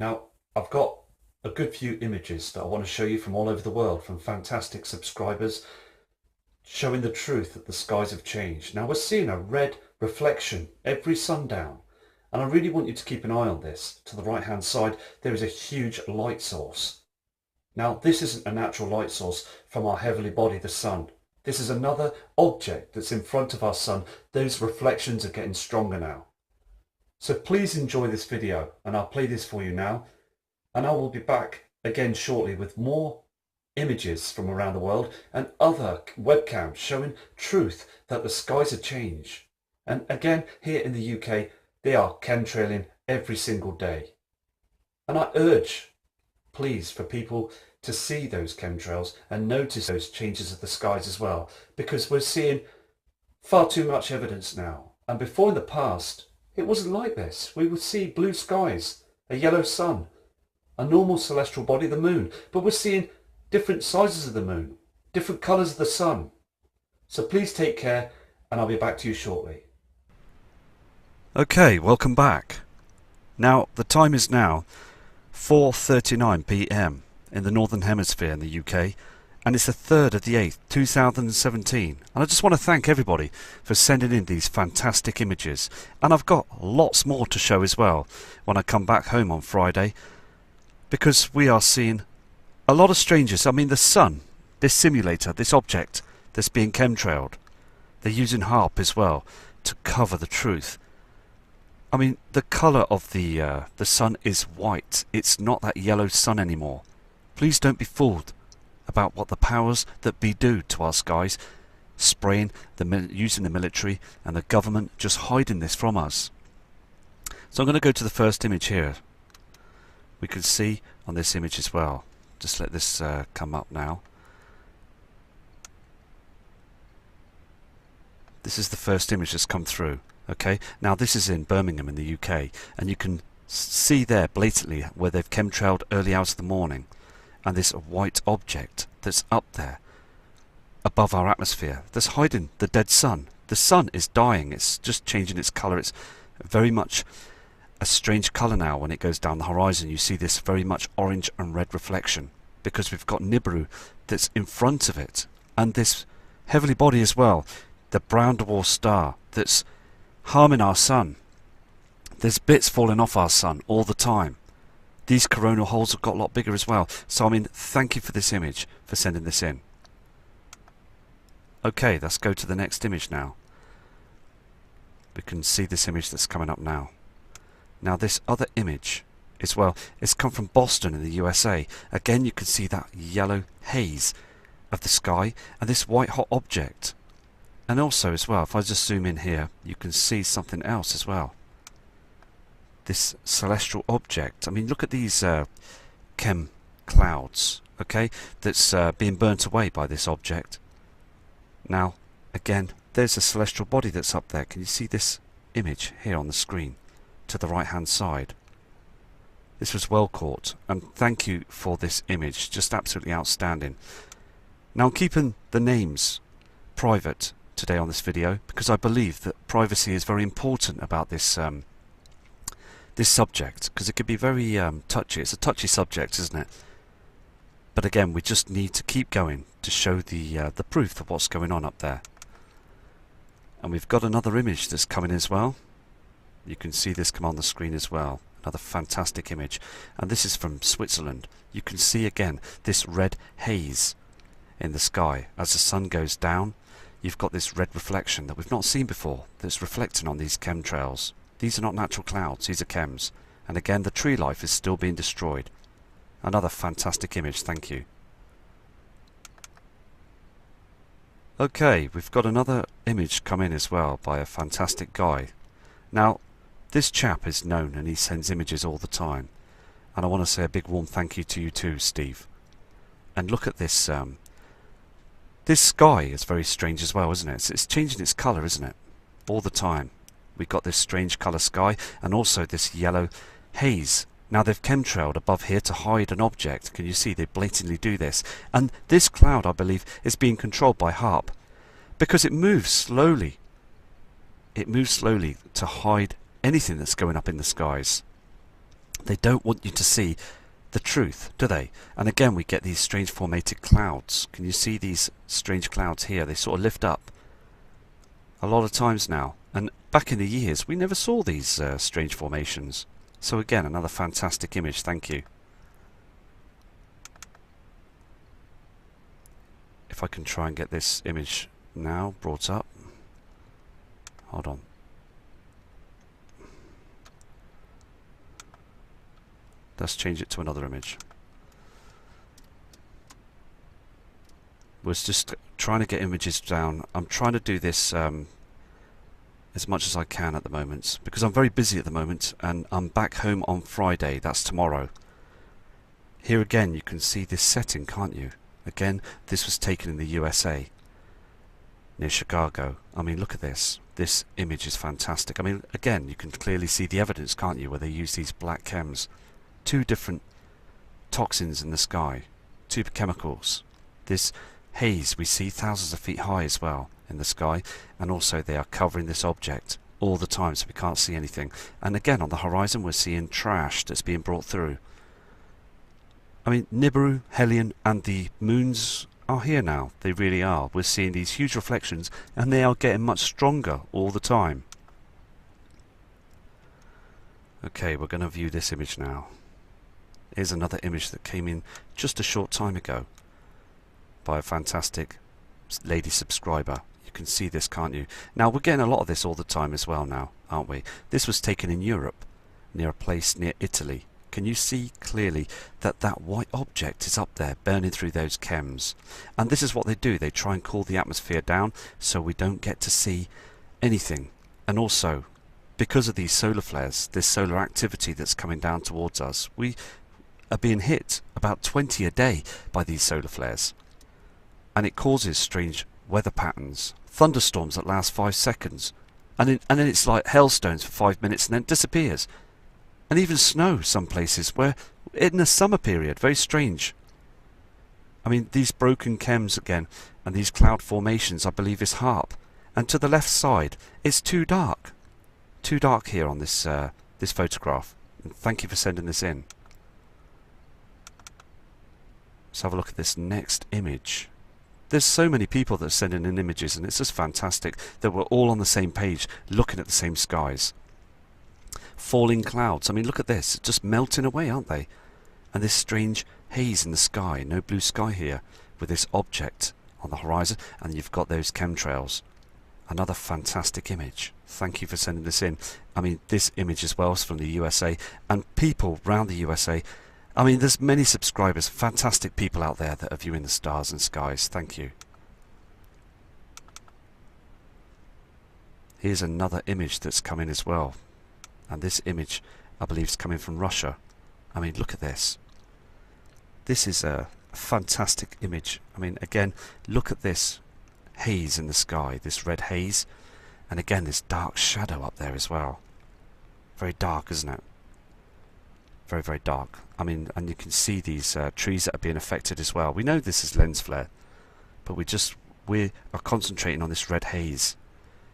Now, I've got a good few images that I want to show you from all over the world, from fantastic subscribers, showing the truth that the skies have changed. Now, we're seeing a red reflection every sundown, and I really want you to keep an eye on this. To the right hand side, there is a huge light source. Now, this isn't a natural light source from our heavenly body, the sun. This is another object that's in front of our sun. Those reflections are getting stronger now. So please enjoy this video, and I'll play this for you now, and I will be back again shortly with more images from around the world and other webcams showing truth that the skies have changed. And again, here in the UK, they are chemtrailing every single day. And I urge, please, for people to see those chemtrails and notice those changes of the skies as well, because we're seeing far too much evidence now. And before, in the past, it wasn't like this. We would see blue skies, a yellow sun, a normal celestial body, the moon. But we're seeing different sizes of the moon, different colours of the sun. So please take care, and I'll be back to you shortly. Okay, welcome back. Now, the time is now 4:39 p.m. in the Northern Hemisphere in the UK, and it's the 3rd of the 8th, 2017. And I just want to thank everybody for sending in these fantastic images. And I've got lots more to show as well when I come back home on Friday, because we are seeing a lot of strangers. I mean, the sun, this simulator, this object that's being chemtrailed, they're using HAARP as well to cover the truth. I mean, the colour of the sun is white. It's not that yellow sun anymore. Please don't be fooled about what the powers that be do to our skies, spraying, using the military and the government just hiding this from us. So I'm going to go to the first image here. We can see on this image as well. Just let this come up now. This is the first image that's come through. Okay, now this is in Birmingham in the UK, and you can see there blatantly where they've chemtrailed early hours of the morning, and this white object that's up there above our atmosphere that's hiding the dead sun. The sun is dying. It's just changing its colour. It's very much a strange colour now. When it goes down the horizon, you see this very much orange and red reflection, because we've got Nibiru that's in front of it, and this heavenly body as well, the brown dwarf star that's harming our sun. There's bits falling off our sun all the time. These coronal holes have got a lot bigger as well. So I mean, thank you for this image, for sending this in. Okay, let's go to the next image now. We can see this image that's coming up now. Now this other image as well, it's come from Boston in the USA. Again, you can see that yellow haze of the sky and this white hot object. And also as well, if I just zoom in here, you can see something else as well. This celestial object. I mean, look at these chem clouds, okay, that's being burnt away by this object. Now, again, there's a celestial body that's up there. Can you see this image here on the screen to the right hand side? This was well caught, and thank you for this image, just absolutely outstanding. Now I'm keeping the names private today on this video, because I believe that privacy is very important about this this subject, because it could be very touchy. It's a touchy subject, isn't it? But again, we just need to keep going to show the proof of what's going on up there. And we've got another image that's coming as well. You can see this come on the screen as well. Another fantastic image, and this is from Switzerland. You can see again this red haze in the sky as the sun goes down. You've got this red reflection that we've not seen before that's reflecting on these chemtrails. These are not natural clouds, these are chems. And again, the tree life is still being destroyed. Another fantastic image, thank you. Okay, we've got another image come in as well by a fantastic guy. Now, this chap is known and he sends images all the time. And I want to say a big warm thank you to you too, Steve. And look at this. This sky is very strange as well, isn't it? It's changing its colour, isn't it? All the time. We've got this strange colour sky and also this yellow haze. Now they've chemtrailed above here to hide an object. Can you see they blatantly do this? And this cloud, I believe, is being controlled by HAARP, because it moves slowly. It moves slowly to hide anything that's going up in the skies. They don't want you to see the truth, do they? And again, we get these strange formated clouds. Can you see these strange clouds here? They sort of lift up a lot of times now. And back in the years, we never saw these strange formations. So again, another fantastic image. Thank you. If I can try and get this image now brought up. Hold on. Let's change it to another image. We're just trying to get images down. I'm trying to do this as much as I can at the moment, because I'm very busy at the moment, and I'm back home on Friday. That's tomorrow. Here again, you can see this setting, can't you? Again, this was taken in the USA, near Chicago. I mean, look at this. This image is fantastic. I mean, again, you can clearly see the evidence, can't you, where they use these black chems. Two different toxins in the sky, two chemicals. This haze we see thousands of feet high as well in the sky, and also they are covering this object all the time so we can't see anything. And again, on the horizon we're seeing trash that's being brought through. I mean, Nibiru, Hellion and the moons are here now. They really are. We're seeing these huge reflections, and they are getting much stronger all the time. Okay, we're going to view this image now. Here's another image that came in just a short time ago by a fantastic lady subscriber. You can see this, can't you? Now, we're getting a lot of this all the time as well now, aren't we? This was taken in Europe, near a place near Italy. Can you see clearly that that white object is up there, burning through those chems? And this is what they do. They try and cool the atmosphere down so we don't get to see anything. And also, because of these solar flares, this solar activity that's coming down towards us, we are being hit about 20 a day by these solar flares. And it causes strange weather patterns, thunderstorms that last 5 seconds, and then it's like hailstones for 5 minutes and then it disappears. And even snow some places where in the summer period, very strange. I mean, these broken chems again, and these cloud formations I believe is HAARP. And to the left side, it's too dark. Too dark here on this this photograph. And thank you for sending this in. Let's have a look at this next image. There's so many people that are sending in images, and it's just fantastic that we're all on the same page, looking at the same skies. Falling clouds. I mean, look at this. Just melting away, aren't they? And this strange haze in the sky. No blue sky here, with this object on the horizon, and you've got those chemtrails. Another fantastic image. Thank you for sending this in. I mean, this image as well is from the USA, and people around the USA. I mean, there's many subscribers, fantastic people out there that are viewing the stars and skies. Thank you. Here's another image that's come in as well. And this image, I believe, is coming from Russia. I mean, look at this. This is a fantastic image. I mean, again, look at this haze in the sky, this red haze. And again, this dark shadow up there as well. Very dark, isn't it? Very, very dark. I mean, and you can see these trees that are being affected as well. We know this is lens flare, but we are concentrating on this red haze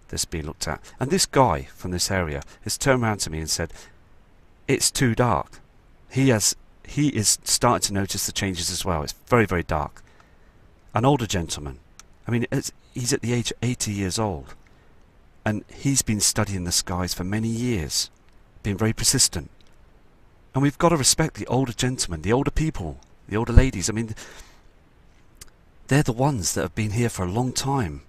that's being looked at. And this guy from this area has turned around to me and said, it's too dark. He is starting to notice the changes as well. It's very, very dark. An older gentleman. I mean, he's at the age of 80 years old. And he's been studying the skies for many years. Been very persistent. And we've got to respect the older gentlemen, the older people, the older ladies. I mean, they're the ones that have been here for a long time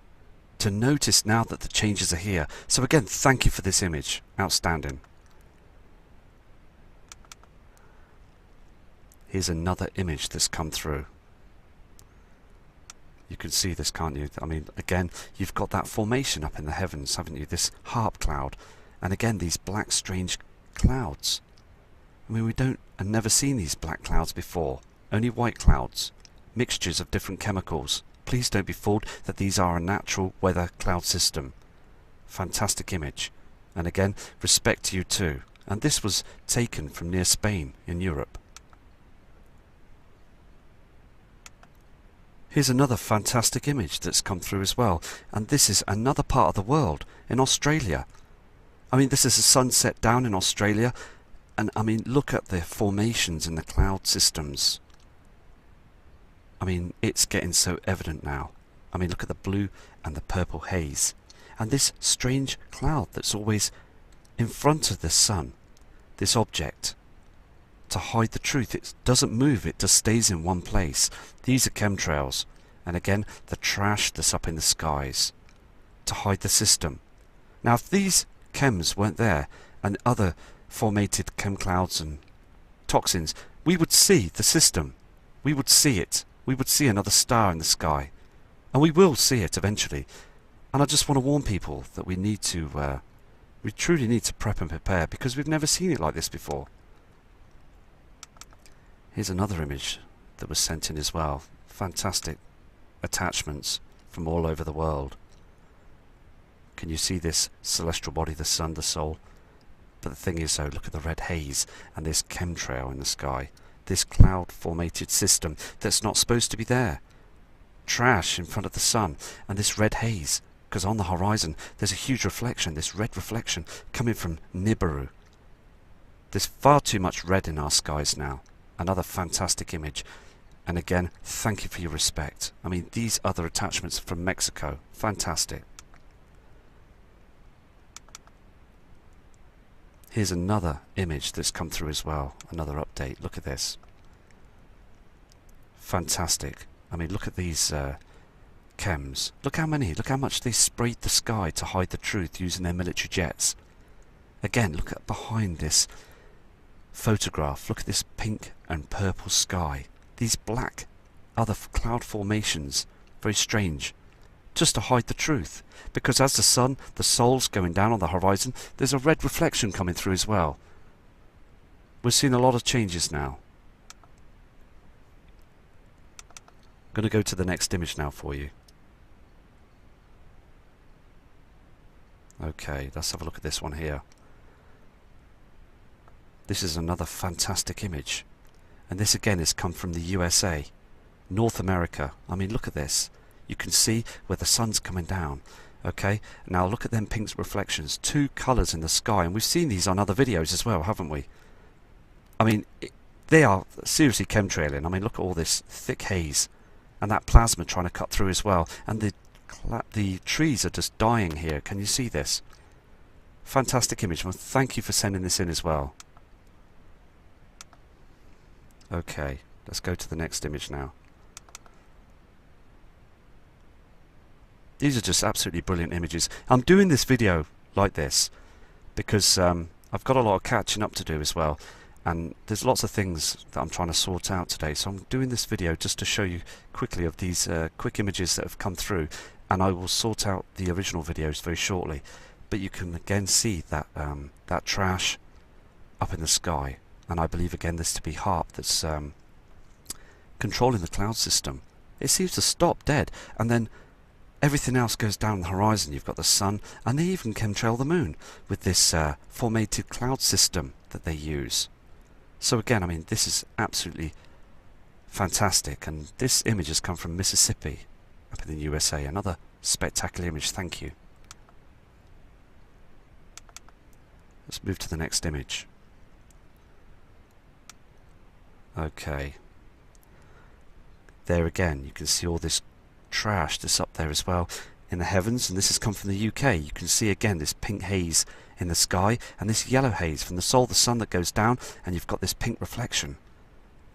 to notice now that the changes are here. So again, thank you for this image. Outstanding. Here's another image that's come through. You can see this, can't you? I mean, again, you've got that formation up in the heavens, haven't you? This HAARP cloud. And again, these black, strange clouds. I mean, I've never seen these black clouds before. Only white clouds. Mixtures of different chemicals. Please don't be fooled that these are a natural weather cloud system. Fantastic image. And again, respect to you too. And this was taken from near Spain in Europe. Here's another fantastic image that's come through as well. And this is another part of the world, in Australia. I mean, this is a sunset down in Australia. And I mean, look at the formations in the cloud systems. I mean, it's getting so evident now. I mean, look at the blue and the purple haze. And this strange cloud that's always in front of the sun, this object, to hide the truth. It doesn't move, it just stays in one place. These are chemtrails. And again, the trash that's up in the skies to hide the system. Now, if these chems weren't there, and other formated chem clouds and toxins, we would see the system. We would see it. We would see another star in the sky. And we will see it eventually. And I just want to warn people that we need to, we truly need to prep and prepare, because we've never seen it like this before. Here's another image that was sent in as well. Fantastic attachments from all over the world. Can you see this celestial body, the sun, the soul? But the thing is though, look at the red haze and this chemtrail in the sky. This cloud formated system that's not supposed to be there. Trash in front of the sun and this red haze, because on the horizon there's a huge reflection, this red reflection coming from Nibiru. There's far too much red in our skies now. Another fantastic image. And again, thank you for your respect. I mean, these other attachments from Mexico, fantastic. Here's another image that's come through as well, another update. Look at this. Fantastic. I mean, look at these chems. Look how many, look how much they sprayed the sky to hide the truth using their military jets. Again, look at behind this photograph. Look at this pink and purple sky. These black other cloud formations, very strange, just to hide the truth. Because as the sun, the soul's going down on the horizon, there's a red reflection coming through as well. We're seeing a lot of changes now. I'm going to go to the next image now for you. Okay, let's have a look at this one here. This is another fantastic image. And this again has come from the USA, North America. I mean, look at this. You can see where the sun's coming down. Okay, now look at them pink reflections. Two colours in the sky. And we've seen these on other videos as well, haven't we? I mean, they are seriously chemtrailing. I mean, look at all this thick haze. And that plasma trying to cut through as well. And the trees are just dying here. Can you see this? Fantastic image. Well, thank you for sending this in as well. Okay, let's go to the next image now. These are just absolutely brilliant images. I'm doing this video like this because I've got a lot of catching up to do as well, and there's lots of things that I'm trying to sort out today, so I'm doing this video just to show you quickly of these quick images that have come through, and I will sort out the original videos very shortly. But you can again see that that trash up in the sky. And I believe again this to be HAARP that's controlling the cloud system. It seems to stop dead, and then everything else goes down the horizon. You've got the sun, and they even chemtrail the moon with this formated cloud system that they use. So again, I mean, this is absolutely fantastic, and this image has come from Mississippi up in the USA. Another spectacular image, thank you. Let's move to the next image. Okay, there again you can see all this trash that's up there as well in the heavens, and this has come from the UK. You can see again this pink haze in the sky and this yellow haze from the soul, the sun that goes down, and you've got this pink reflection,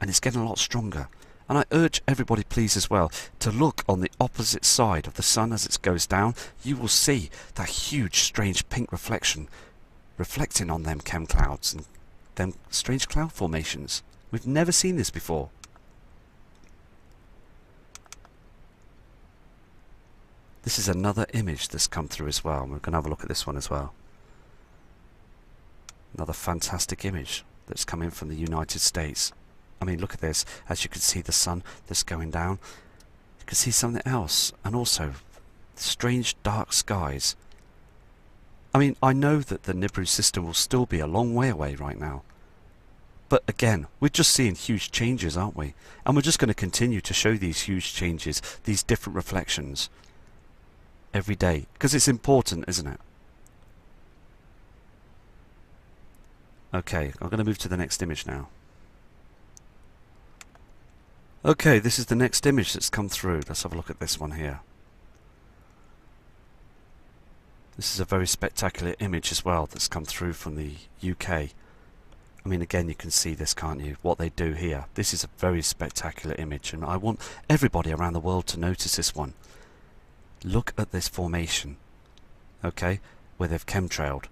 and it's getting a lot stronger. And I urge everybody please as well to look on the opposite side of the sun as it goes down. You will see that huge strange pink reflection reflecting on them chem clouds and them strange cloud formations. We've never seen this before. This is another image that's come through as well. We're going to have a look at this one as well. Another fantastic image that's come in from the United States. I mean, look at this. As you can see the sun that's going down. You can see something else. And also, strange dark skies. I mean, I know that the Nibiru system will still be a long way away right now. But again, we're just seeing huge changes, aren't we? And we're just going to continue to show these huge changes, these different reflections, every day. Because it's important, isn't it? Okay, I'm going to move to the next image now. Okay, this is the next image that's come through. Let's have a look at this one here. This is a very spectacular image as well that's come through from the UK. I mean, again, you can see this, can't you? What they do here. This is a very spectacular image, and I want everybody around the world to notice this one. Look at this formation, okay, where they've chemtrailed.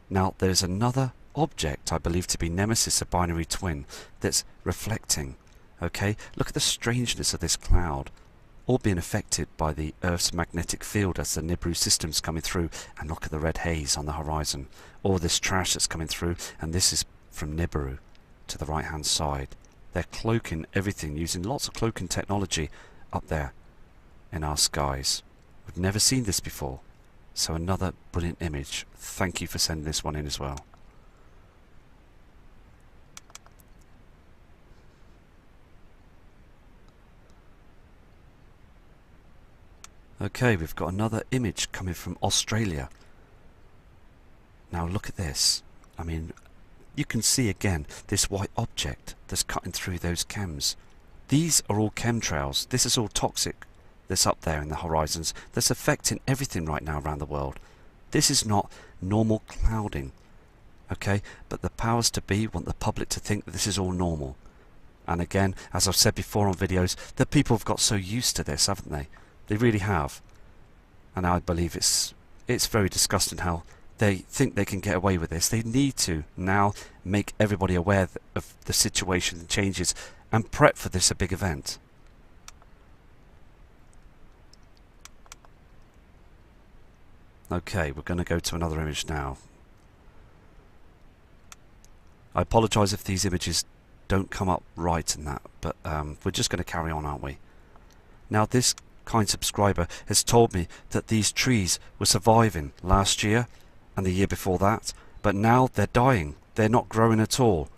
Now, there's another object, I believe to be Nemesis, a binary twin, that's reflecting, okay? Look at the strangeness of this cloud, all being affected by the Earth's magnetic field as the Nibiru system's coming through, and look at the red haze on the horizon. All this trash that's coming through, and this is from Nibiru to the right hand side. They're cloaking everything, using lots of cloaking technology up there in our skies. We've never seen this before. So another brilliant image. Thank you for sending this one in as well. Okay, we've got another image coming from Australia. Now look at this. I mean, you can see again this white object that's cutting through those chems. These are all chemtrails. This is all toxic that's up there in the horizons that's affecting everything right now around the world. This is not normal clouding, okay? But the powers to be want the public to think that this is all normal. And again, as I've said before on videos, the people have got so used to this, haven't they? They really have. And I believe it's very disgusting how they think they can get away with this. They need to now make everybody aware of the situation and changes and prep for this a big event. Okay, we're going to go to another image now. I apologise if these images don't come up right in that, but we're just going to carry on, aren't we? Now, this kind subscriber has told me that these trees were surviving last year and the year before that, but now they're dying. They're not growing at all.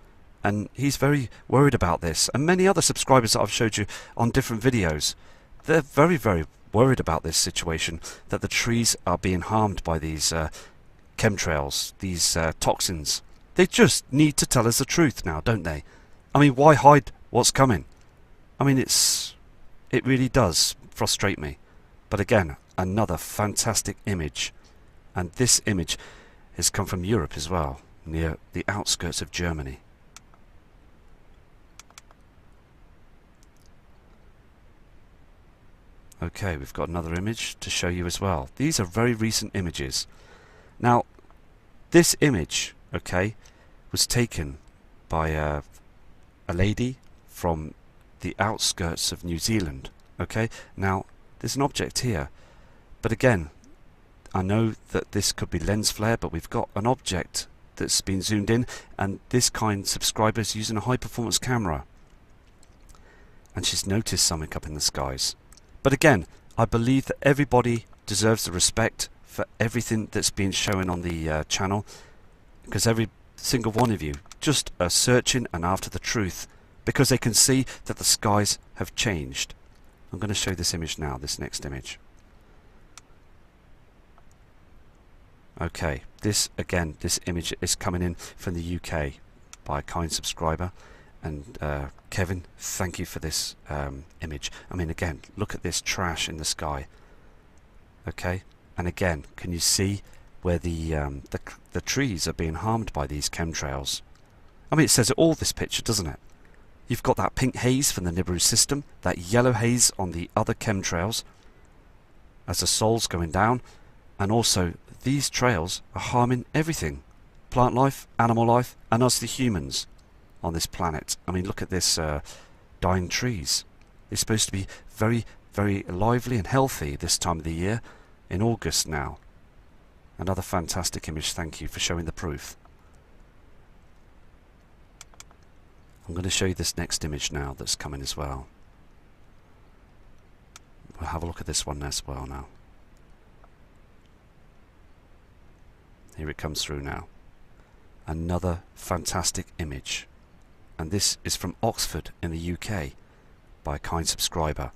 And he's very worried about this. And many other subscribers that I've showed you on different videos, they're very, very worried about this situation, that the trees are being harmed by these chemtrails, these toxins. They just need to tell us the truth now, don't they? I mean, why hide what's coming? I mean, it really does frustrate me. But again, another fantastic image. And this image has come from Europe as well, near the outskirts of Germany. Okay, we've got another image to show you as well. These are very recent images. Now, this image, okay, was taken by a lady from the outskirts of New Zealand. Okay, now there's an object here, but again, I know that this could be lens flare, but we've got an object that's been zoomed in, and this kind subscriber is using a high performance camera, and she's noticed something up in the skies. But again, I believe that everybody deserves the respect for everything that's been shown on the channel, because every single one of you just are searching and after the truth, because they can see that the skies have changed. I'm going to show this image now, this next image. Okay, this image is coming in from the UK by a kind subscriber. And Kevin, thank you for this image. I mean, again, look at this trash in the sky. Okay, and again, can you see where the trees are being harmed by these chemtrails? I mean, it says it all, this picture, doesn't it? You've got that pink haze from the Nibiru system, that yellow haze on the other chemtrails as the sol's going down, and also these trails are harming everything. Plant life, animal life, and us the humans on this planet. I mean, look at this dying trees. They're supposed to be very, very lively and healthy this time of the year, in August now. Another fantastic image, thank you for showing the proof. I'm going to show you this next image now that's coming as well. We'll have a look at this one as well now. Here it comes through now. Another fantastic image. And this is from Oxford in the UK by a kind subscriber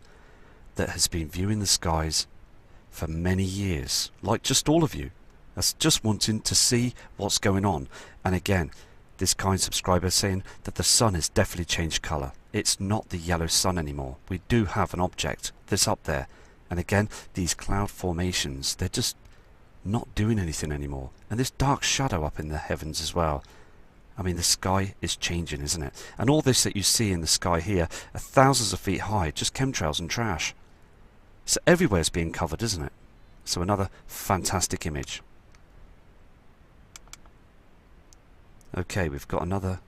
that has been viewing the skies for many years, like just all of you. That's just wanting to see what's going on. And again, This kind subscriber saying that the sun has definitely changed colour. It's not the yellow sun anymore. We do have an object that's up there. And again, these cloud formations, they're just not doing anything anymore. And this dark shadow up in the heavens as well. I mean, the sky is changing, isn't it? And all this that you see in the sky here are thousands of feet high, just chemtrails and trash. So everywhere's being covered, isn't it? So another fantastic image. Okay, we've got another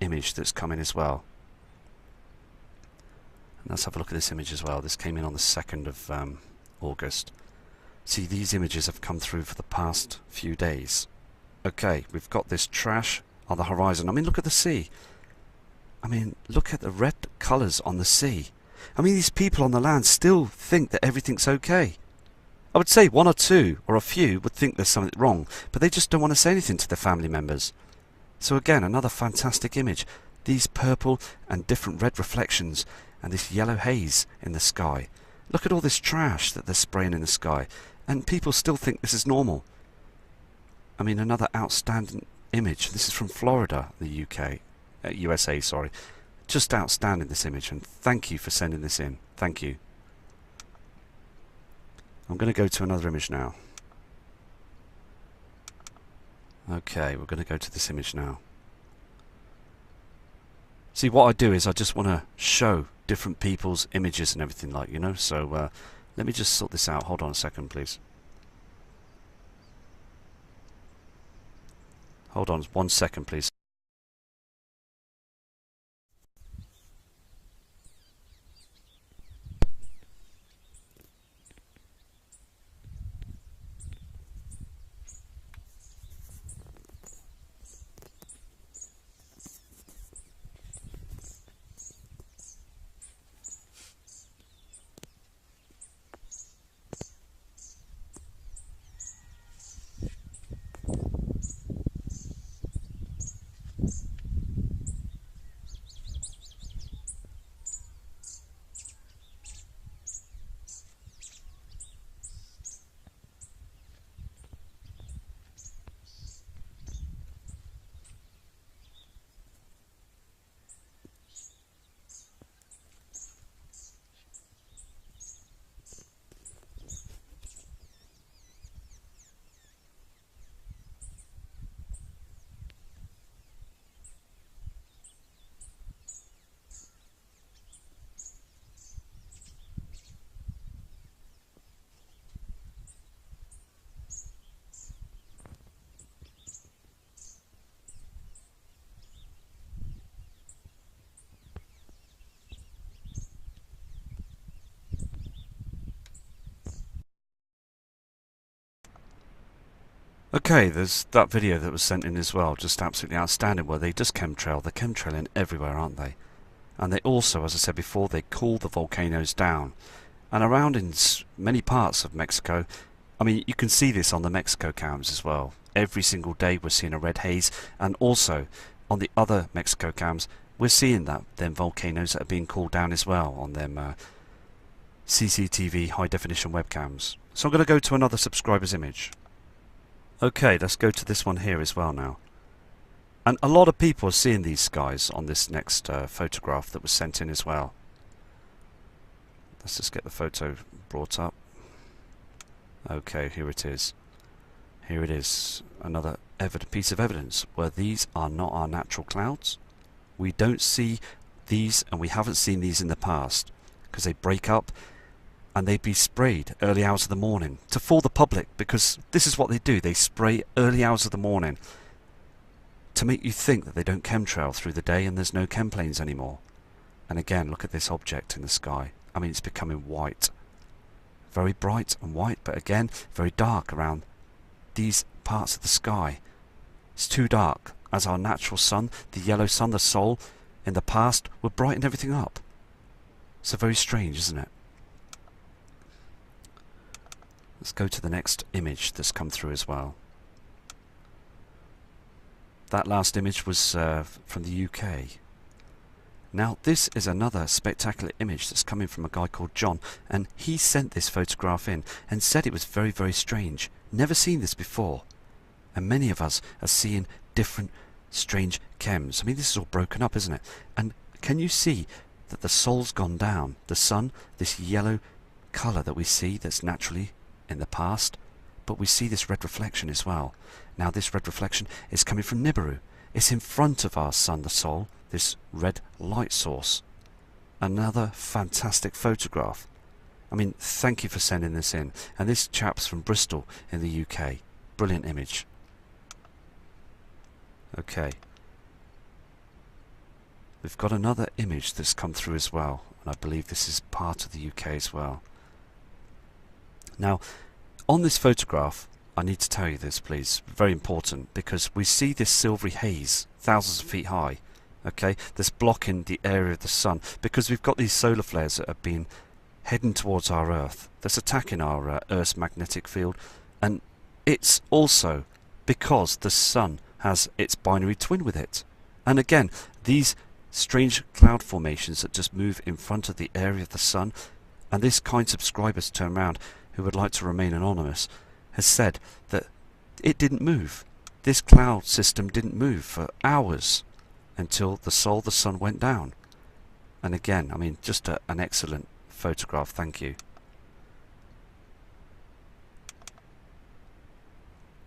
image that's coming as well. And let's have a look at this image as well. This came in on the 2nd of August. See, these images have come through for the past few days. Okay, we've got this trash on the horizon. I mean, look at the sea. I mean, look at the red colours on the sea. I mean, these people on the land still think that everything's okay. I would say one or two or a few would think there's something wrong, but they just don't want to say anything to their family members. So again, another fantastic image. These purple and different red reflections and this yellow haze in the sky. Look at all this trash that they're spraying in the sky, and people still think this is normal. I mean, another outstanding image. This is from Florida, the UK, USA, sorry. Just outstanding, this image, and thank you for sending this in. Thank you. I'm going to go to another image now. Okay, we're going to go to this image now. See, what I do is I just want to show different people's images and everything, like, you know. So let me just sort this out. Hold on a second, please. Hold on 1 second, please. Okay, there's that video that was sent in as well, just absolutely outstanding, where they just chemtrail. They're chemtrailing everywhere, aren't they? And they also, as I said before, they cool the volcanoes down. And around in many parts of Mexico, I mean, you can see this on the Mexico cams as well. Every single day we're seeing a red haze, and also on the other Mexico cams, we're seeing that them volcanoes that are being cooled down as well on them CCTV high definition webcams. So I'm going to go to another subscriber's image. Okay, let's go to this one here as well now. And a lot of people are seeing these skies on this next photograph that was sent in as well. Let's just get the photo brought up. Okay, here it is. Here it is. Another piece of evidence where these are not our natural clouds. We don't see these, and we haven't seen these in the past, because they break up and they'd be sprayed early hours of the morning to fool the public, because this is what they do. They spray early hours of the morning to make you think that they don't chemtrail through the day and there's no chemplanes anymore. And again, look at this object in the sky. I mean, it's becoming white. Very bright and white, but again, very dark around these parts of the sky. It's too dark, as our natural sun, the yellow sun, the Sol, in the past would brighten everything up. So very strange, isn't it? Let's go to the next image that's come through as well. That last image was from the UK. Now this is another spectacular image that's coming from a guy called John, and he sent this photograph in and said it was very, very strange. Never seen this before. And many of us are seeing different strange chems. I mean, this is all broken up, isn't it? And can you see that the sol's gone down? The sun, this yellow colour that we see that's naturally in the past, but we see this red reflection as well. Now this red reflection is coming from Nibiru. It's in front of our sun, the Sol, this red light source. Another fantastic photograph. I mean, thank you for sending this in. And this chap's from Bristol in the UK. Brilliant image. Okay. We've got another image that's come through as well, and I believe this is part of the UK as well. Now, on this photograph, I need to tell you this, please, very important, because we see this silvery haze thousands of feet high, okay, that's blocking the area of the sun, because we've got these solar flares that have been heading towards our Earth, that's attacking our Earth's magnetic field, and it's also because the sun has its binary twin with it. And again, these strange cloud formations that just move in front of the area of the sun, and this kind subscriber's turn around, who would like to remain anonymous, has said that it didn't move. This cloud system didn't move for hours until the sun went down. And again, I mean, just an excellent photograph, thank you.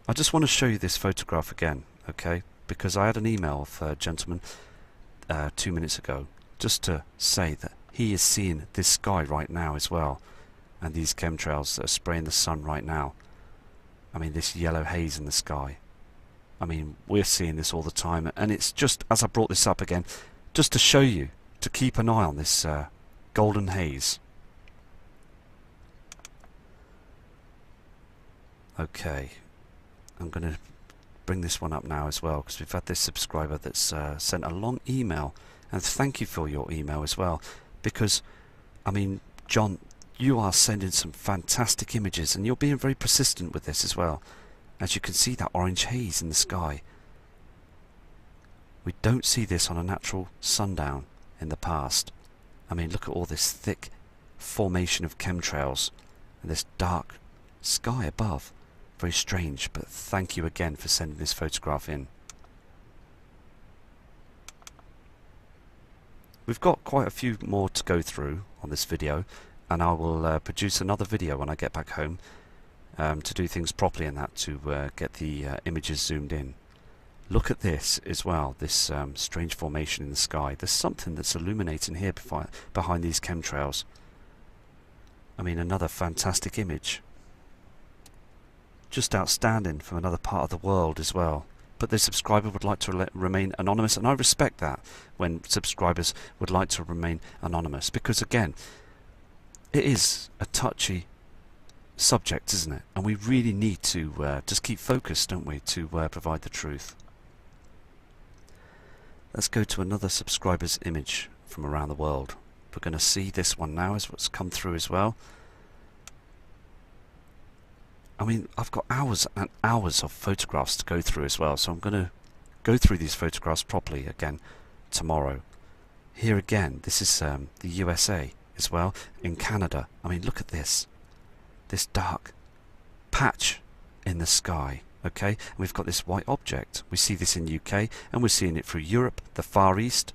I just want to show you this photograph again, okay, because I had an email of a gentleman 2 minutes ago just to say that he is seeing this sky right now as well, and these chemtrails that are spraying the sun right now. I mean, this yellow haze in the sky. I mean, we're seeing this all the time, and it's just, as I brought this up again, just to show you to keep an eye on this golden haze. Okay, I'm going to bring this one up now as well, because we've had this subscriber that's sent a long email, and thank you for your email as well, because, I mean, John, you are sending some fantastic images, and you're being very persistent with this as well. As you can see, that orange haze in the sky. We don't see this on a natural sundown in the past. I mean, look at all this thick formation of chemtrails and this dark sky above. Very strange, but thank you again for sending this photograph in. We've got quite a few more to go through on this video, and I will produce another video when I get back home to do things properly in that, to get the images zoomed in. Look at this as well, this strange formation in the sky. There's something that's illuminating here behind these chemtrails. I mean, another fantastic image. Just outstanding from another part of the world as well. But the subscriber would like to remain anonymous, and I respect that when subscribers would like to remain anonymous, because again, it is a touchy subject, isn't it? And we really need to just keep focused, don't we, to provide the truth. Let's go to another subscriber's image from around the world. We're going to see this one now as what's come through as well. I mean, I've got hours and hours of photographs to go through as well, so I'm going to go through these photographs properly again tomorrow. Here again, this is the USA as well, in Canada. I mean, look at this dark patch in the sky, okay? And we've got this white object. We see this in UK, and we're seeing it through Europe, the Far East.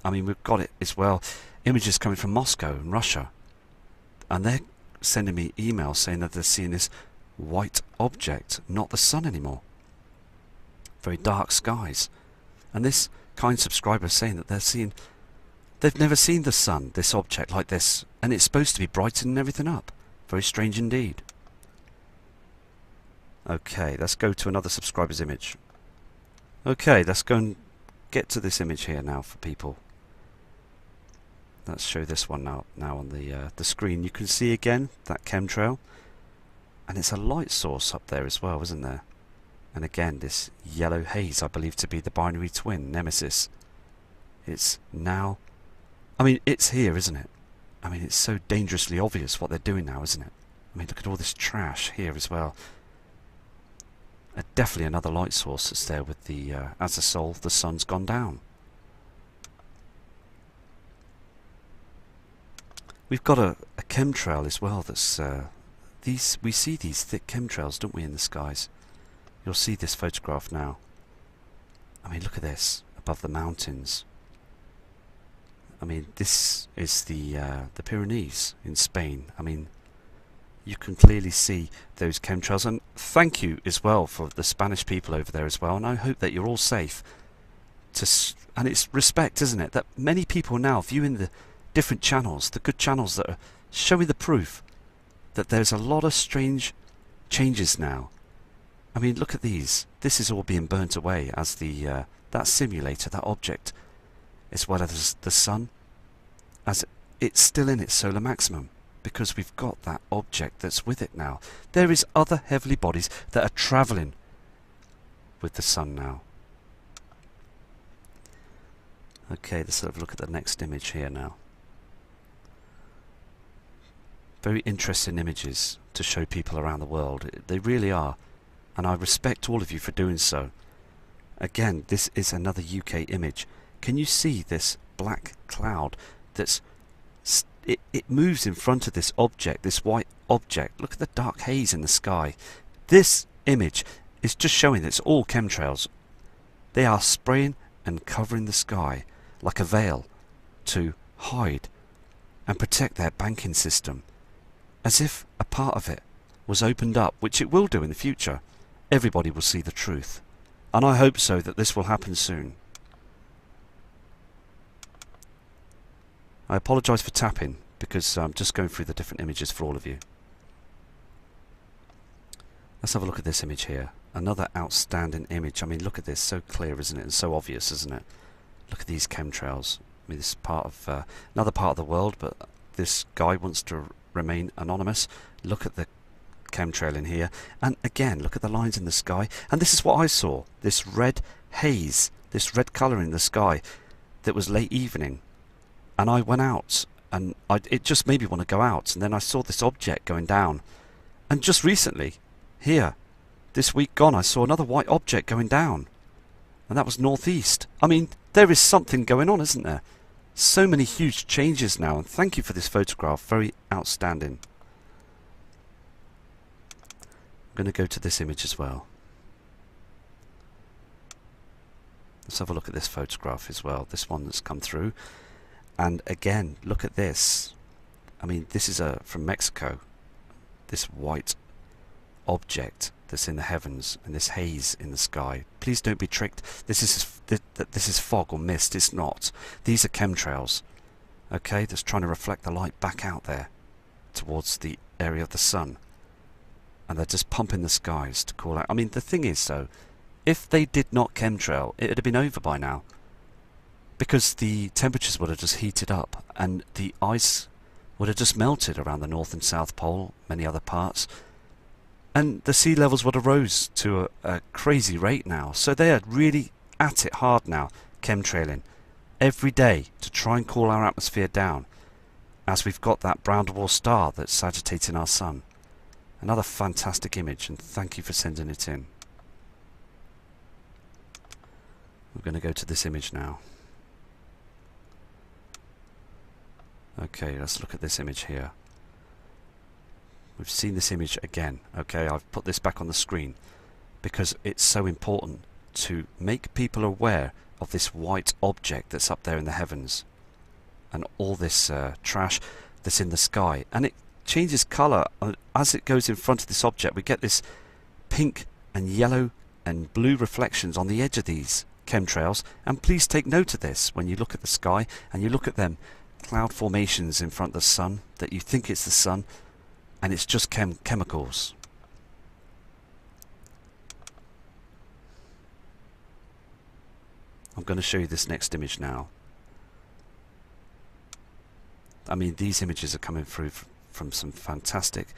I mean, we've got it as well, images coming from Moscow and Russia, and they're sending me emails saying that they're seeing this white object, not the sun anymore. Very dark skies. And this kind subscriber is saying that they've never seen the sun, this object like this, and it's supposed to be brightening everything up. Very strange indeed. Okay, let's go to another subscriber's image. Okay, let's go and get to this image here now for people. Let's show this one now on the screen. You can see again that chemtrail, and it's a light source up there as well, isn't there? And again, this yellow haze, I believe to be the binary twin, Nemesis. It's now, I mean, it's here, isn't it? I mean, it's so dangerously obvious what they're doing now, isn't it? I mean, look at all this trash here as well. Definitely another light source that's there with the, as the sun's gone down. We've got a chemtrail as well that's, we see these thick chemtrails, don't we, in the skies? You'll see this photograph now. I mean, look at this, above the mountains. I mean, this is the Pyrenees in Spain. I mean, you can clearly see those chemtrails, and thank you as well for the Spanish people over there as well, and I hope that you're all safe. And it's respect, isn't it, that many people now viewing the different channels, the good channels that are showing the proof that there's a lot of strange changes now. I mean, look at these. This is all being burnt away as the that simulator, that object, as well as the sun, as it's still in its solar maximum, because we've got that object that's with it now. There is other heavenly bodies that are travelling with the sun now. Okay, let's have a look at the next image here now. Very interesting images to show people around the world. They really are. And I respect all of you for doing so. Again, this is another UK image. Can you see this black cloud that's... It moves in front of this object, this white object. Look at the dark haze in the sky. This image is just showing that it's all chemtrails. They are spraying and covering the sky like a veil to hide and protect their banking system, as if a part of it was opened up, which it will do in the future. Everybody will see the truth, and I hope so that this will happen soon. I apologise for tapping, because I'm just going through the different images for all of you. Let's have a look at this image here. Another outstanding image. I mean, look at this. So clear, isn't it? And so obvious, isn't it? Look at these chemtrails. I mean, this is part of another part of the world, but this guy wants to remain anonymous. Look at the chemtrail in here. And again, look at the lines in the sky. And this is what I saw. This red haze, this red colour in the sky that was late evening. And I went out, and it just made me want to go out. And then I saw this object going down. And just recently, here, this week gone, I saw another white object going down. And that was northeast. I mean, there is something going on, isn't there? So many huge changes now. And thank you for this photograph. Very outstanding. I'm going to go to this image as well. Let's have a look at this photograph as well. This one that's come through. And again, look at this. I mean, this is from Mexico. This white object that's in the heavens and this haze in the sky. Please don't be tricked. This is fog or mist. It's not. These are chemtrails. Okay, that's trying to reflect the light back out there towards the area of the sun. And they're just pumping the skies to call out. I mean, the thing is, though, if they did not chemtrail, it would have been over by now. Because the temperatures would have just heated up and the ice would have just melted around the North and South Pole, many other parts. And the sea levels would have rose to a crazy rate now. So they are really at it hard now, chemtrailing, every day to try and cool our atmosphere down, as we've got that brown dwarf star that's agitating our sun. Another fantastic image, and thank you for sending it in. We're going to go to this image now. Okay, let's look at this image here. We've seen this image again. Okay, I've put this back on the screen because it's so important to make people aware of this white object that's up there in the heavens and all this trash that's in the sky. And it changes colour as it goes in front of this object. We get this pink and yellow and blue reflections on the edge of these chemtrails. And please take note of this when you look at the sky and you look at them cloud formations in front of the sun, that you think it's the sun and it's just chemicals. I'm going to show you this next image now. I mean, these images are coming through from some fantastic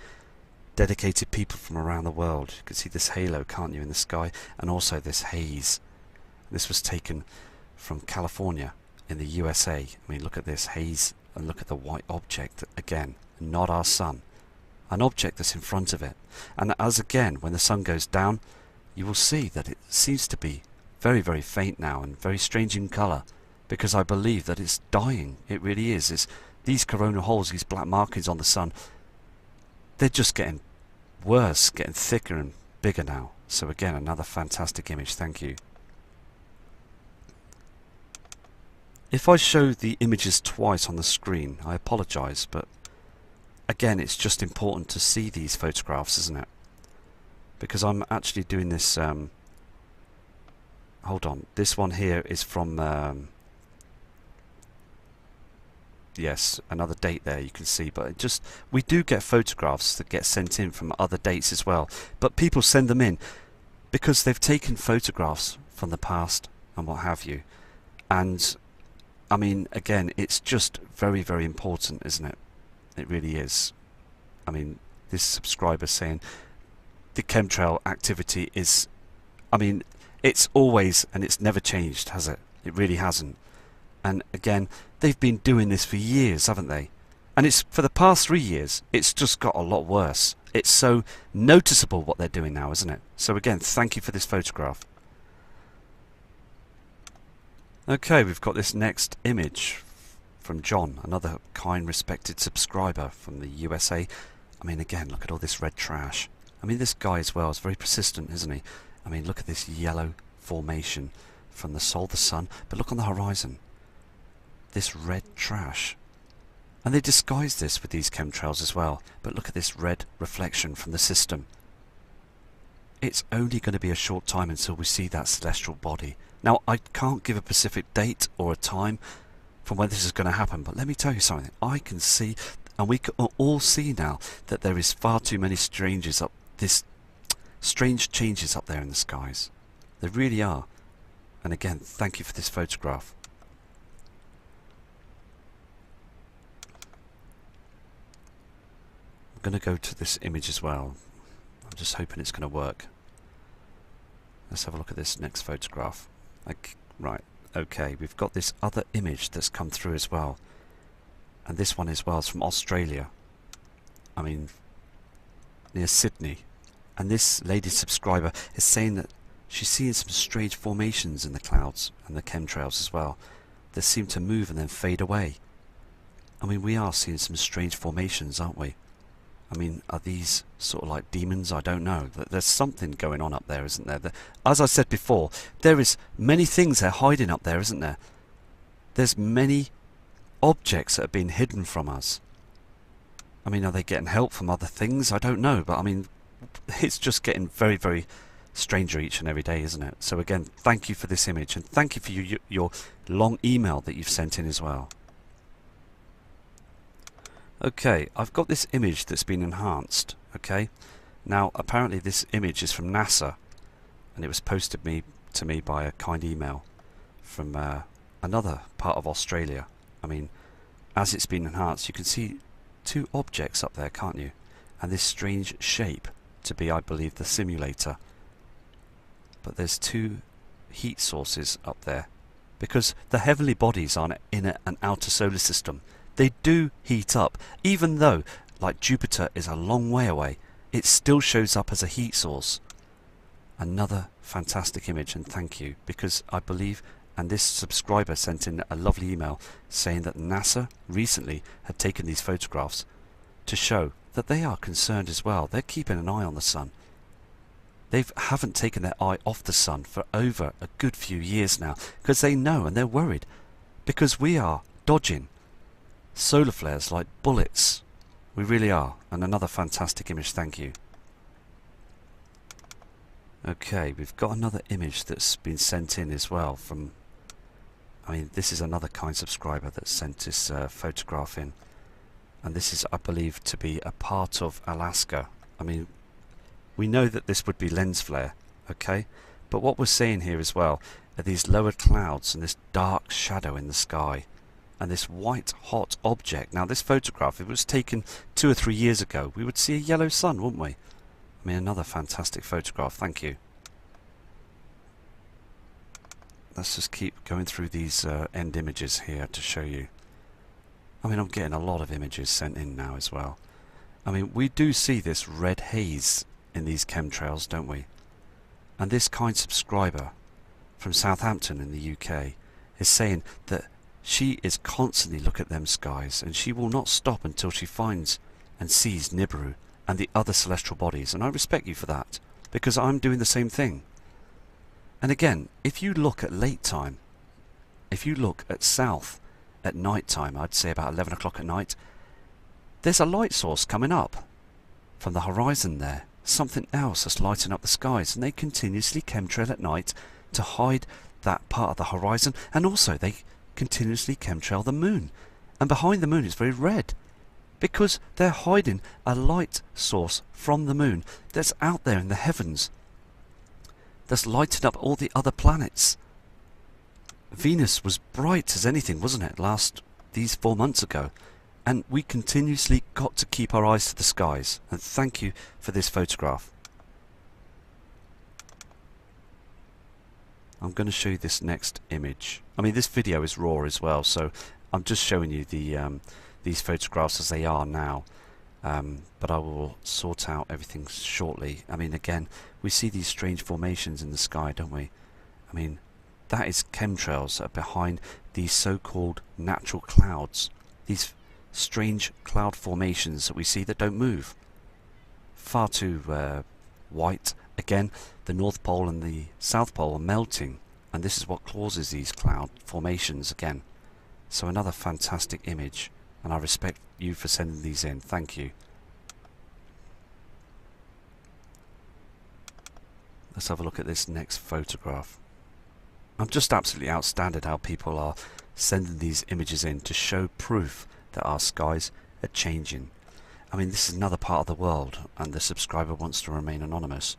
dedicated people from around the world. You can see this halo, can't you, in the sky, and also this haze. This was taken from California in the USA. I mean, look at this haze and look at the white object again, not our sun, an object that's in front of it. And as again, when the sun goes down, you will see that it seems to be very, very faint now and very strange in colour, because I believe that it's dying. It really is. It's these coronal holes, these black markings on the sun, they're just getting worse, getting thicker and bigger now. So again, another fantastic image. Thank you. If I show the images twice on the screen, I apologise, but again, it's just important to see these photographs, isn't it? Because I'm actually doing this, hold on, this one here is from, yes, another date there you can see, but it just, we do get photographs that get sent in from other dates as well, but people send them in because they've taken photographs from the past and what have you. And I mean, again, it's just very, very important, isn't it? It really is. I mean, this subscriber saying the chemtrail activity is, I mean, it's always, and it's never changed, has it? It really hasn't. And again, they've been doing this for years, haven't they? And it's for the past 3 years, it's just got a lot worse. It's so noticeable what they're doing now, isn't it? So again, thank you for this photograph. Okay, we've got this next image from John, another kind, respected subscriber from the USA. I mean, again, look at all this red trash. I mean, this guy as well is very persistent, isn't he? I mean, look at this yellow formation from the Sol, the sun, but look on the horizon. This red trash. And they disguise this with these chemtrails as well, but look at this red reflection from the system. It's only going to be a short time until we see that celestial body. Now, I can't give a specific date or a time from when this is going to happen, but let me tell you something. I can see, and we can all see now, that there is far too many strange changes up there in the skies. There really are. And again, thank you for this photograph. I'm going to go to this image as well. I'm just hoping it's going to work. Let's have a look at this next photograph. Right, okay, we've got this other image that's come through as well. And this one as well is from Australia. I mean, near Sydney. And this lady subscriber is saying that she's seeing some strange formations in the clouds and the chemtrails as well that seem to move and then fade away. I mean, we are seeing some strange formations, aren't we? I mean, are these sort of like demons? I don't know. There's something going on up there, isn't there? As I said before, there is many things they're hiding up there, isn't there? There's many objects that have been hidden from us. I mean, are they getting help from other things? I don't know, but I mean, it's just getting very, very stranger each and every day, isn't it? So again, thank you for this image, and thank you for your long email that you've sent in as well. Okay, I've got this image that's been enhanced, okay? Now, apparently this image is from NASA, and it was posted to me by a kind email from another part of Australia. I mean, as it's been enhanced, you can see two objects up there, can't you? And this strange shape to be, I believe, the simulator. But there's two heat sources up there, because the heavenly bodies are in an outer solar system. They do heat up, even though, like Jupiter is a long way away, it still shows up as a heat source. Another fantastic image, and thank you, because I believe, and this subscriber sent in a lovely email saying that NASA recently had taken these photographs to show that they are concerned as well. They're keeping an eye on the sun. They haven't taken their eye off the sun for over a good few years now, because they know and they're worried, because we are dodging solar flares like bullets. We really are. And another fantastic image, thank you. Okay, we've got another image that's been sent in as well from, I mean, this is another kind subscriber that sent this photograph in, and this is, I believe, to be a part of Alaska. I mean, we know that this would be lens flare, okay, but what we're seeing here as well are these lower clouds and this dark shadow in the sky and this white hot object. Now this photograph, if it was taken 2 or 3 years ago, we would see a yellow sun, wouldn't we? I mean, another fantastic photograph, thank you. Let's just keep going through these end images here to show you. I mean, I'm getting a lot of images sent in now as well. I mean, we do see this red haze in these chemtrails, don't we? And this kind subscriber from Southampton in the UK is saying that she is constantly looking at them skies, and she will not stop until she finds and sees Nibiru and the other celestial bodies. And I respect you for that, because I'm doing the same thing. And again, if you look at late time, if you look at south at night time, I'd say about 11 o'clock at night, there's a light source coming up from the horizon there. Something else that's lighting up the skies, and they continuously chemtrail at night to hide that part of the horizon, and also they continuously chemtrail the moon. And behind the moon is very red, because they're hiding a light source from the moon that's out there in the heavens, that's lighting up all the other planets. Venus was bright as anything, wasn't it, these 4 months ago? And we continuously got to keep our eyes to the skies. And thank you for this photograph. I'm going to show you this next image. I mean, this video is raw as well, so I'm just showing you these photographs as they are now. But I will sort out everything shortly. I mean, again, we see these strange formations in the sky, don't we? I mean, that is chemtrails that are behind these so-called natural clouds. These strange cloud formations that we see that don't move. Far too white. Again, the North Pole and the South Pole are melting, and this is what causes these cloud formations again. So another fantastic image, and I respect you for sending these in. Thank you. Let's have a look at this next photograph. I'm just absolutely outstanding how people are sending these images in to show proof that our skies are changing. I mean, this is another part of the world, and the subscriber wants to remain anonymous.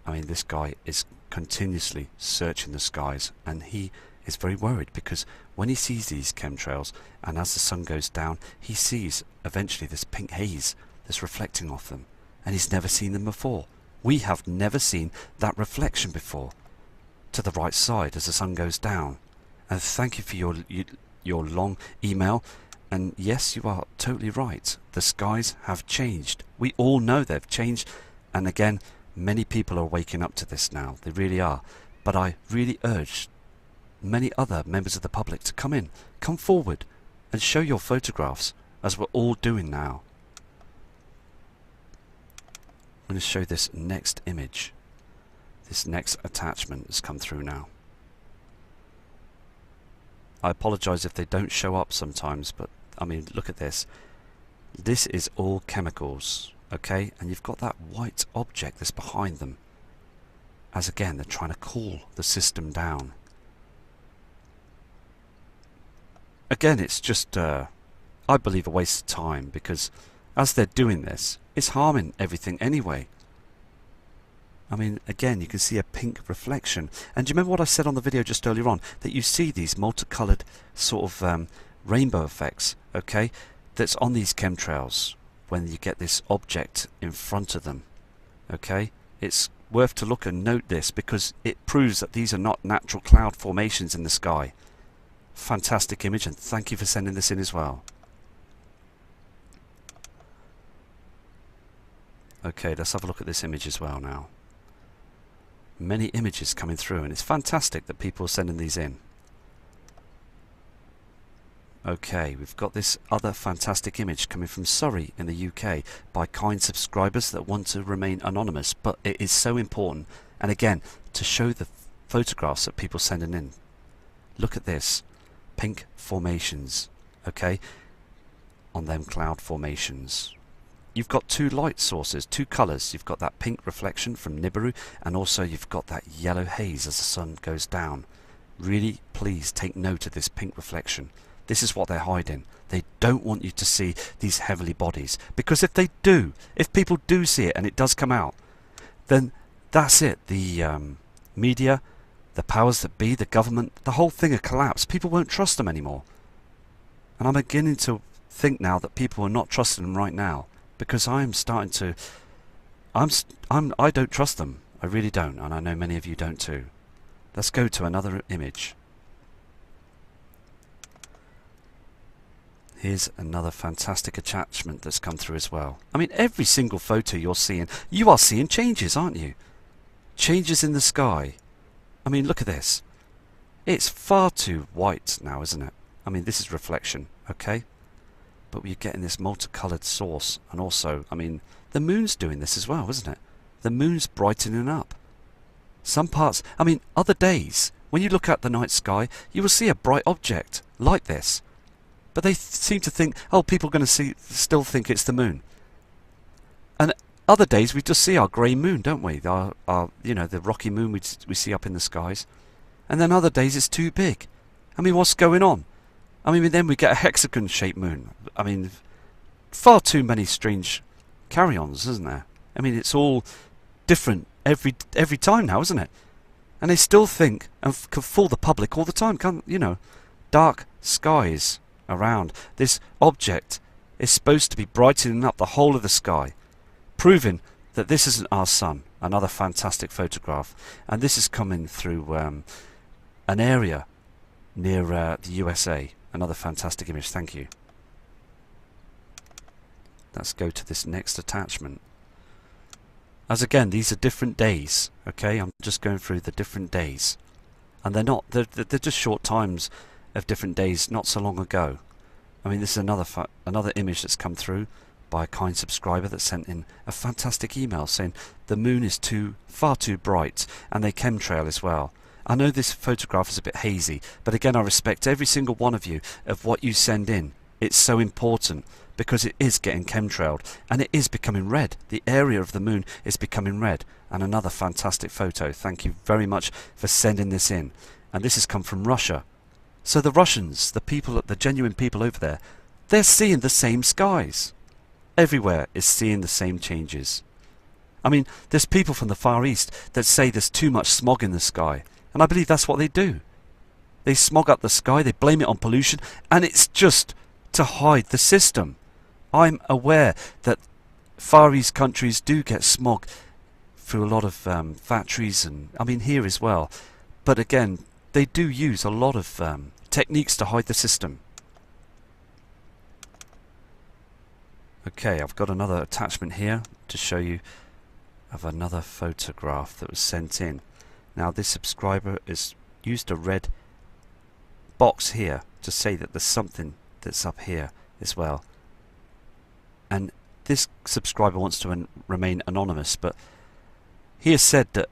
I mean, this guy is continuously searching the skies, and he is very worried because when he sees these chemtrails, and as the sun goes down, he sees eventually this pink haze that's reflecting off them, and he's never seen them before. We have never seen that reflection before to the right side as the sun goes down. And thank you for your long email. And yes, you are totally right. The skies have changed. We all know they've changed. And again, many people are waking up to this now. They really are. But I really urge many other members of the public to come forward and show your photographs, as we're all doing now. I'm going to show this next image. This next attachment has come through now. I apologise if they don't show up sometimes, but I mean, look at this. This is all chemicals, okay? And you've got that white object that's behind them, as again they're trying to cool the system down. Again, it's just I believe a waste of time, because as they're doing this, it's harming everything anyway. I mean, again, you can see a pink reflection. And do you remember what I said on the video just earlier on? That you see these multicoloured sort of rainbow effects, okay? That's on these chemtrails when you get this object in front of them, okay? It's worth to look and note this, because it proves that these are not natural cloud formations in the sky. Fantastic image, and thank you for sending this in as well. Okay, let's have a look at this image as well now. Many images coming through, and it's fantastic that people are sending these in. Okay, we've got this other fantastic image coming from Surrey in the UK by kind subscribers that want to remain anonymous, but it is so important, and again, to show the photographs that people are sending in. Look at this, pink formations, okay, on them cloud formations. You've got two light sources, two colours. You've got that pink reflection from Nibiru, and also you've got that yellow haze as the sun goes down. Really, please take note of this pink reflection. This is what they're hiding. They don't want you to see these heavenly bodies, because if they do, if people do see it and it does come out, then that's it. The media, the powers that be, the government, the whole thing will collapse. People won't trust them anymore. And I'm beginning to think now that people are not trusting them right now. Because I'm starting to, I don't trust them. I really don't, and I know many of you don't too. Let's go to another image. Here's another fantastic attachment that's come through as well. I mean, every single photo you're seeing, you are seeing changes, aren't you? Changes in the sky. I mean, look at this. It's far too white now, isn't it? I mean, this is reflection, okay? But you're getting this multicoloured source, and also, I mean, the moon's doing this as well, isn't it? The moon's brightening up. Some parts, I mean, other days, when you look at the night sky, you will see a bright object like this. But they seem to think, oh, people are going to still think it's the moon. And other days we just see our grey moon, don't we? Our you know, the rocky moon we see up in the skies. And then other days it's too big. I mean, what's going on? I mean, then we get a hexagon-shaped moon. I mean, far too many strange carry-ons, isn't there? I mean, it's all different every time now, isn't it? And they still think and can fool the public all the time, can't, you know? Dark skies around. This object is supposed to be brightening up the whole of the sky, proving that this isn't our sun. Another fantastic photograph. And this is coming through an area near the USA. Another fantastic image. Thank you. Let's go to this next attachment. As again, these are different days. Okay, I'm just going through the different days, and they're just short times of different days, not so long ago. I mean, this is another image that's come through by a kind subscriber that sent in a fantastic email saying the moon is far too bright, and they chemtrail as well. I know this photograph is a bit hazy, but again, I respect every single one of you of what you send in. It's so important because it is getting chemtrailed and it is becoming red. The area of the moon is becoming red. And another fantastic photo. Thank you very much for sending this in. And this has come from Russia. So the Russians, the genuine people over there, they're seeing the same skies. Everywhere is seeing the same changes. I mean, there's people from the Far East that say there's too much smog in the sky. And I believe that's what they do. They smog up the sky, they blame it on pollution, and it's just to hide the system. I'm aware that Far East countries do get smog through a lot of factories, and I mean here as well. But again, they do use a lot of techniques to hide the system. Okay, I've got another attachment here to show you of another photograph that was sent in. Now this subscriber has used a red box here to say that there's something that's up here as well. And this subscriber wants to remain anonymous, but he has said that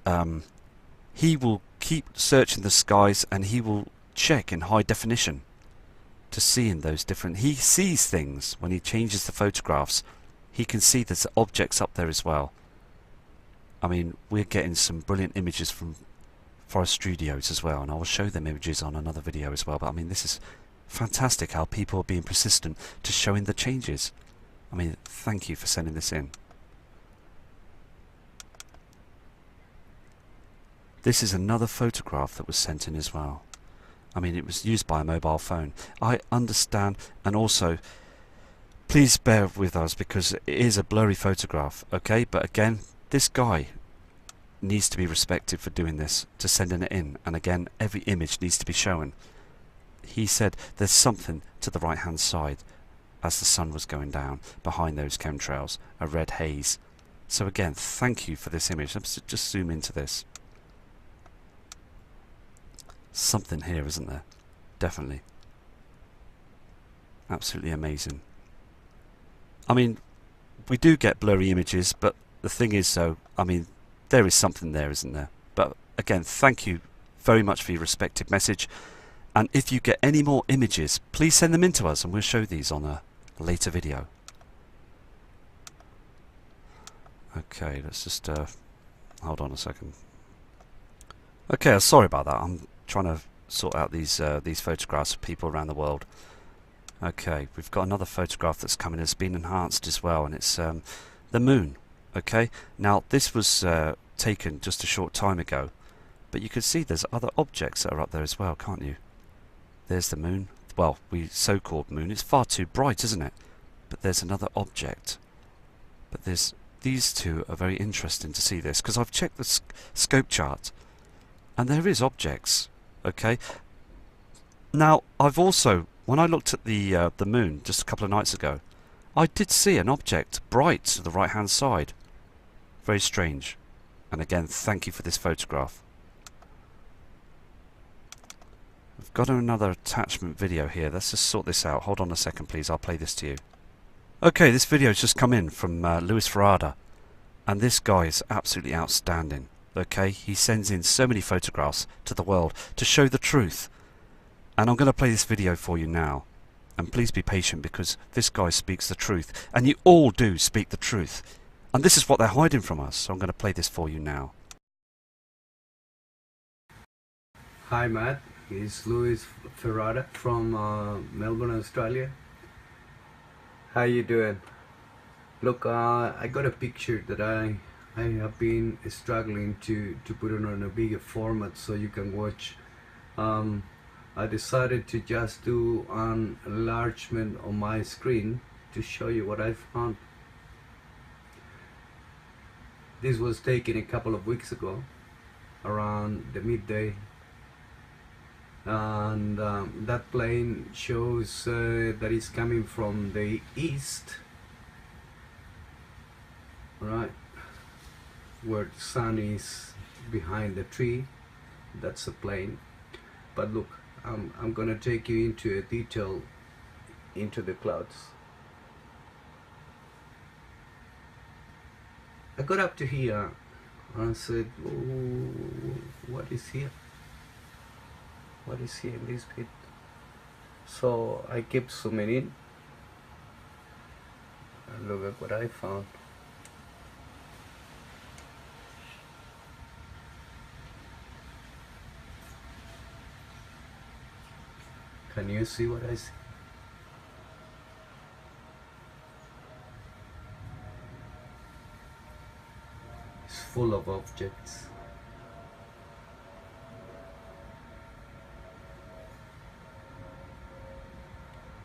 he will keep searching the skies and he will check in high definition to see in those different... He sees things when he changes the photographs. He can see there's objects up there as well. I mean, we're getting some brilliant images from Forest Studios as well, and I will show them images on another video as well. But I mean, this is fantastic how people are being persistent to showing the changes. I mean, thank you for sending this in. This is another photograph that was sent in as well. I mean, it was used by a mobile phone. I understand, and also, please bear with us because it is a blurry photograph, okay? But again, this guy needs to be respected for doing this, to sending it in. And again, every image needs to be shown. He said there's something to the right hand side as the sun was going down behind those chemtrails, a red haze. So again, thank you for this image. Let's just zoom into this. Something here, isn't there? Definitely. Absolutely amazing. I mean, we do get blurry images, but the thing is though, I mean, there is something there, isn't there? But again, thank you very much for your respected message. And if you get any more images, please send them in to us and we'll show these on a later video. Okay, let's just hold on a second. Okay, sorry about that. I'm trying to sort out these photographs of people around the world. Okay, we've got another photograph that's coming. It's been enhanced as well, and it's the moon. Okay, now this was taken just a short time ago, but you can see there's other objects that are up there as well, can't you? There's the moon. Well, so-called moon. It's far too bright, isn't it? But there's another object. But these two are very interesting to see this, because I've checked the scope chart, and there is objects. Okay. Now, I've also, when I looked at the moon just a couple of nights ago, I did see an object bright to the right-hand side. Very strange. And again, thank you for this photograph. I've got another attachment video here. Let's just sort this out. Hold on a second, please. I'll play this to you. Okay, this video's just come in from Louis Ferrada. And this guy is absolutely outstanding. okay? He sends in so many photographs to the world to show the truth. And I'm going to play this video for you now. And please be patient, because this guy speaks the truth. And you all do speak the truth. And this is what they're hiding from us. So I'm going to play this for you now. Hi Matt, it's Luis Ferrara from Melbourne, Australia. How you doing? Look, I got a picture that I have been struggling to put it on a bigger format so you can watch. I decided to just do an enlargement on my screen to show you what I found. This was taken a couple of weeks ago, around the midday. And that plane shows that it's coming from the east, right, where the sun is behind the tree. That's a plane. But look, I'm gonna take you into a detail into the clouds. I got up to here and I said, oh, what is here? What is here in this bit? So I kept zooming in and look at what I found. Can you see what I see? It's full of objects.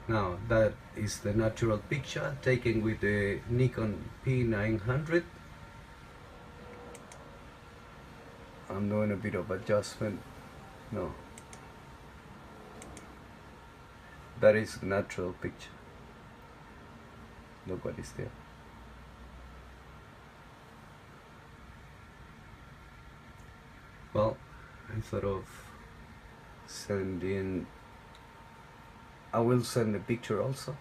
Now that is the natural picture taken with the Nikon P900. I'm doing a bit of adjustment. No, that is the natural picture. Look what is there. Well, I thought of sending, I will send a picture also,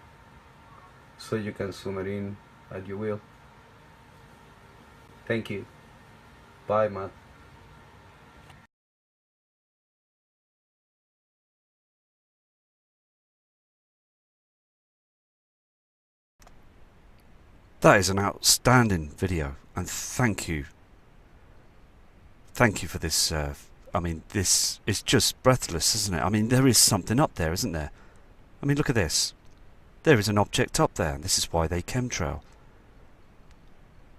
so you can zoom it in as you will. Thank you. Bye, Matt. That is an outstanding video, and thank you. Thank you for this. I mean, this is just breathless, isn't it? I mean, there is something up there, isn't there? I mean, look at this. There is an object up there, and this is why they chemtrail.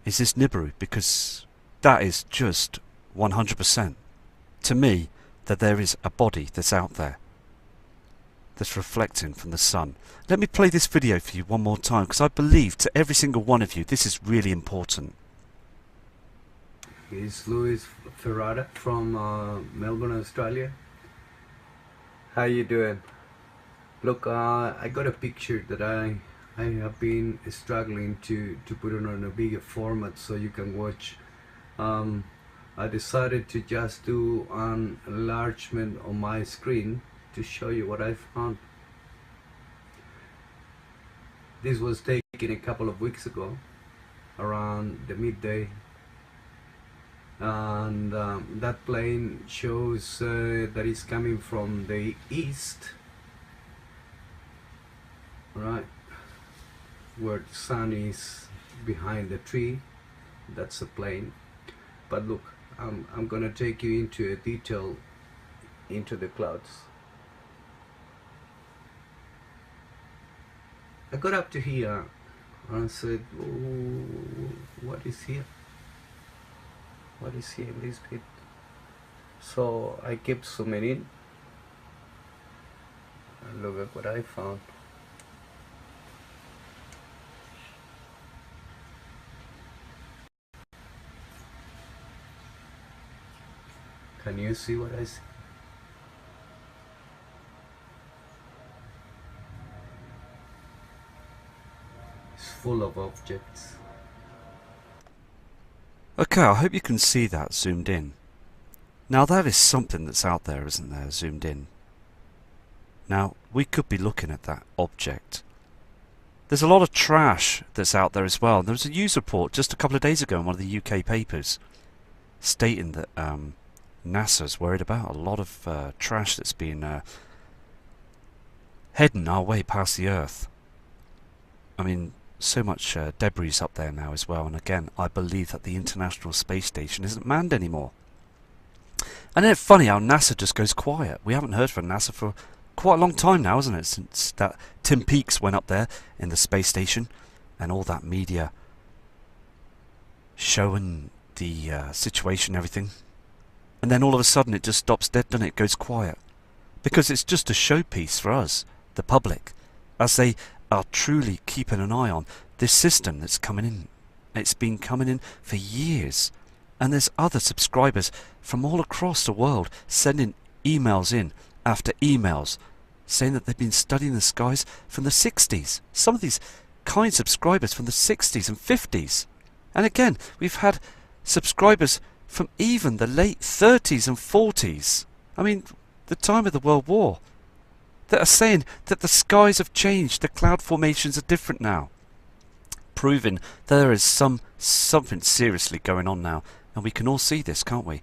Is this Nibiru? Because that is just 100% to me that there is a body that's out there that's reflecting from the sun. Let me play this video for you one more time, because I believe to every single one of you this is really important. It's Luis Ferrara from Melbourne, Australia. How you doing? Look, I got a picture that I have been struggling to put it on a bigger format so you can watch. I decided to just do an enlargement on my screen to show you what I found. This was taken a couple of weeks ago, around the midday. And that plane shows that it's coming from the east, right, where the sun is behind the tree. That's a plane. But look, I'm gonna take you into a detail into the clouds. I got up to here and I said, oh, what is here? What is here in this bit? So I kept zooming in and look at what I found. Can you see what I see? It's full of objects. Okay, I hope you can see that zoomed in. Now that is something that's out there, isn't there, zoomed in. Now, we could be looking at that object. There's a lot of trash that's out there as well. There was a news report just a couple of days ago in one of the UK papers stating that NASA's worried about a lot of trash that's been heading our way past the Earth. I mean, so much debris up there now as well, and again, I believe that the International Space Station isn't manned anymore. And it's funny how NASA just goes quiet. We haven't heard from NASA for quite a long time now, isn't it? Since that Tim Peaks went up there in the space station, and all that media showing the situation and everything. And then all of a sudden it just stops dead, doesn't it? It goes quiet. Because it's just a showpiece for us, the public, as they are truly keeping an eye on this system that's coming in. It's been coming in for years. And there's other subscribers from all across the world sending emails in after emails saying that they've been studying the skies from the 60s. Some of these kind subscribers from the 60s and 50s. And again, we've had subscribers from even the late 30s and 40s. I mean, the time of the World War. That are saying that the skies have changed, the cloud formations are different now. Proving there is something seriously going on now. And we can all see this, can't we?